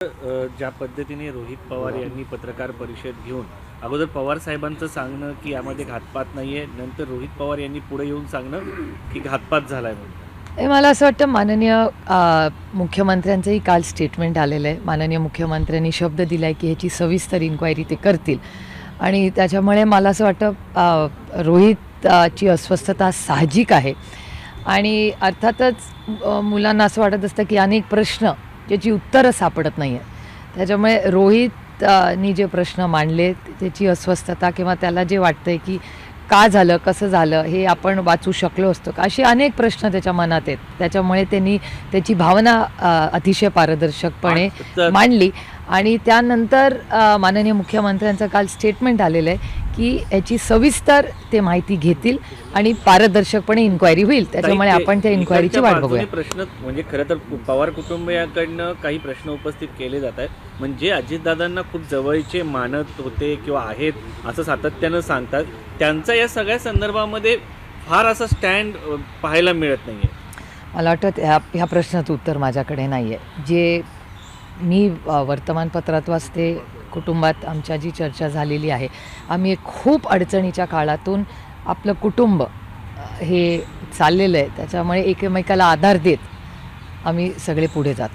ज्या पद्धतीने रोहित पवार यांनी पत्रकार परिषद घेऊन अगोदर पवार साहेबांचं सांगणं की यामध्ये घातपात नाही आहे, नंतर रोहित पवार यांनी पुढे येऊन सांगणं की घातपात झाला आहे म्हणून. हे मला असं वाटतं माननीय मुख्यमंत्र्यांचंही काल स्टेटमेंट आलेलं आहे. माननीय मुख्यमंत्र्यांनी शब्द दिला आहे की ह्याची सविस्तर इन्क्वायरी ते करतील आणि त्याच्यामुळे मला असं वाटतं रोहितची अस्वस्थता साहजिक आहे आणि अर्थातच मुलांना असं वाटत असतं की अनेक प्रश्न ज्याची उत्तरं सापडत नाही आहेत. त्याच्यामुळे रोहितनी जे प्रश्न मांडले त्याची अस्वस्थता किंवा त्याला जे वाटतं आहे की का झालं, कसं झालं, हे आपण वाचू शकलो असतो का, असे अनेक प्रश्न त्याच्या मनात आहेत. त्याच्यामुळे त्यांनी त्याची भावना अतिशय पारदर्शकपणे मांडली आणि त्यानंतर माननीय मुख्यमंत्र्यांचं काल स्टेटमेंट आलेलं आहे की याची सविस्तर ते माहिती घेतील आणि पारदर्शकपणे इन्क्वायरी होईल. त्याच्यामुळे आपण त्या इन्क्वायरीची वाट बघूया. प्रश्न म्हणजे खरं तर पवार कुटुंबियांकडनं काही प्रश्न उपस्थित केले जात आहेत, म्हणजे अजितदादांना खूप जवळचे मानत होते किंवा आहेत असं सातत्यानं सांगतात. त्यांचा या सगळ्या संदर्भामध्ये फार असा स्टँड पाहायला मिळत नाही आहे. मला वाटतं ह्या प्रश्नाचं उत्तर माझ्याकडे नाही आहे. जे मी वर्तमानपत्रात वाचते, कुटुंबात आमच्या जी चर्चा झालेली आहे, आम्ही एक खूप अडचणीच्या काळातून आपलं कुटुंब हे चाललेलं आहे. त्याच्यामुळे एकमेकाला आधार देत आम्ही सगळे पुढे जातो.